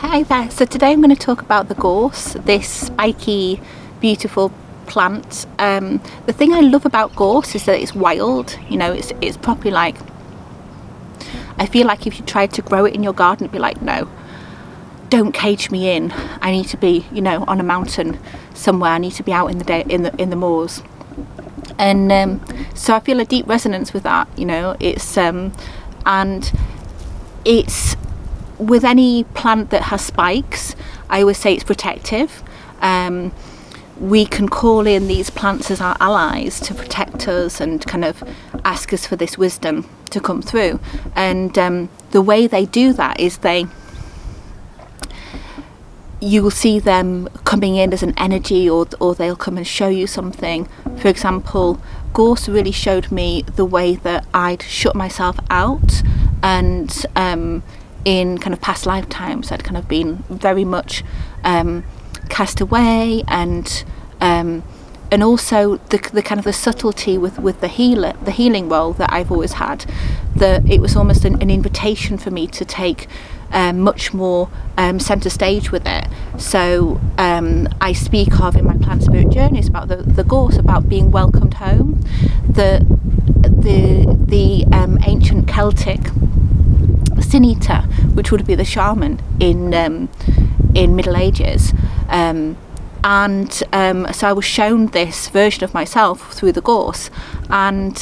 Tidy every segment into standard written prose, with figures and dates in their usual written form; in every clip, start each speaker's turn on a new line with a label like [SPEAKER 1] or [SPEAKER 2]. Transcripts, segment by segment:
[SPEAKER 1] Hi there, so today I'm going to talk about the gorse, this spiky, beautiful plant. The thing I love about gorse is that it's wild, you know, it's properly like, I feel like if you tried to grow it in your garden, it'd be like, no, don't cage me in. I need to be, you know, on a mountain somewhere. I need to be out in the day, in the moors. And so I feel a deep resonance with that, you know. It's and it's with any plant that has spikes, I always say it's protective. We can call in these plants as our allies to protect us and kind of ask us for this wisdom to come through. And the way they do that is you will see them coming in as an energy, or they'll come and show you something. For example, gorse really showed me the way that I'd shut myself out, and in kind of past lifetimes I'd kind of been very much cast away, and also the kind of the subtlety with the healing role that I've always had, that it was almost an invitation for me to take much more centre stage with it. So I speak of in my plant spirit journeys about the gorse, about being welcomed home. The ancient Celtic sin eater, which would be the shaman in Middle Ages, so I was shown this version of myself through the gorse, and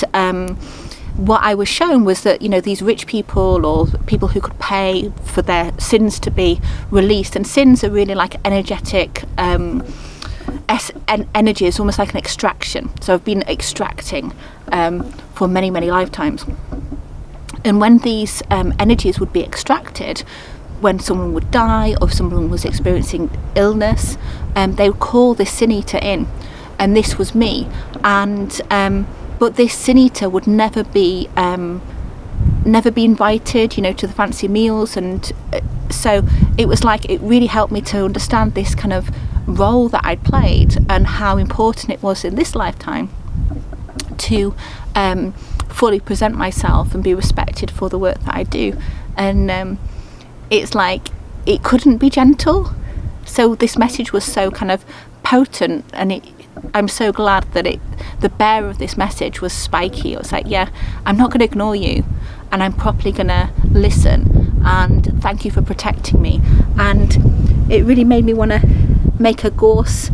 [SPEAKER 1] what I was shown was that, you know, these rich people, or people who could pay for their sins to be released, and sins are really like energetic energy, is almost like an extraction. So I've been extracting for many lifetimes. And when these energies would be extracted, when someone would die or if someone was experiencing illness, they would call this sin eater in, and this was me. And but this sin eater would never be invited, you know, to the fancy meals. And so it was like, it really helped me to understand this kind of role that I'd played, and how important it was in this lifetime to fully present myself and be respected for the work that I do. And it's like, it couldn't be gentle. So this message was so kind of potent, and I'm so glad that the bearer of this message was spiky. It was like, yeah, I'm not going to ignore you, and I'm properly going to listen, and thank you for protecting me. And it really made me want to make a gorse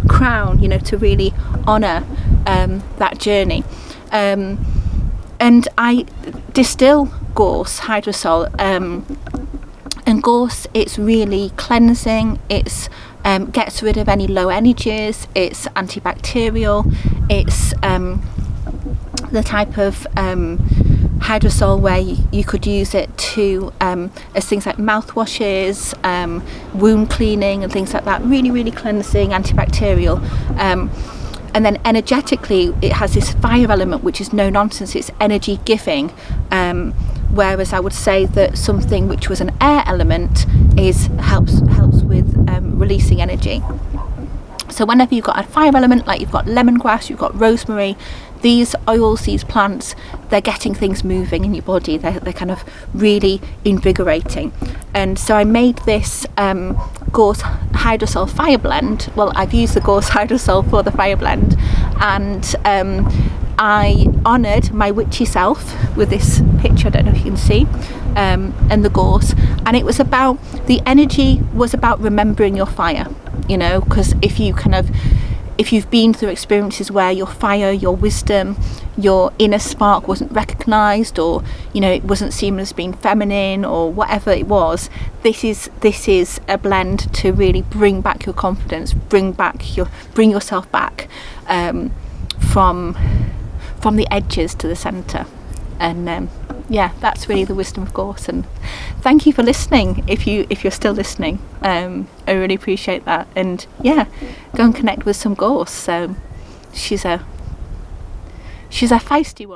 [SPEAKER 1] crown, you know, to really honour that journey. And I distill gorse hydrosol, and gorse, it's really cleansing. It's gets rid of any low energies. It's antibacterial. It's the type of hydrosol where you could use it to as things like mouthwashes, wound cleaning and things like that. Really cleansing, antibacterial. And then energetically, it has this fire element, which is no nonsense. It's energy giving. Whereas I would say that something which was an air element helps with releasing energy. So whenever you've got a fire element, like you've got lemongrass, you've got rosemary, these oils, these plants, they're getting things moving in your body. They're kind of really invigorating. And so I made this gorse hydrosol fire blend. Well, I've used the gorse hydrosol for the fire blend, and I honoured my witchy self with this picture, I don't know if you can see, and the gorse. And it was about, the energy was about remembering your fire, you know, because if you've been through experiences where your fire, your wisdom, your inner spark wasn't recognised, or, you know, it wasn't seen as being feminine or whatever it was, this is a blend to really bring back your confidence, bring yourself back from the edges to the centre. And yeah, that's really the wisdom of gorse. And thank you for listening. If you're still listening, I really appreciate that. And yeah, go and connect with some gorse. So she's a feisty one.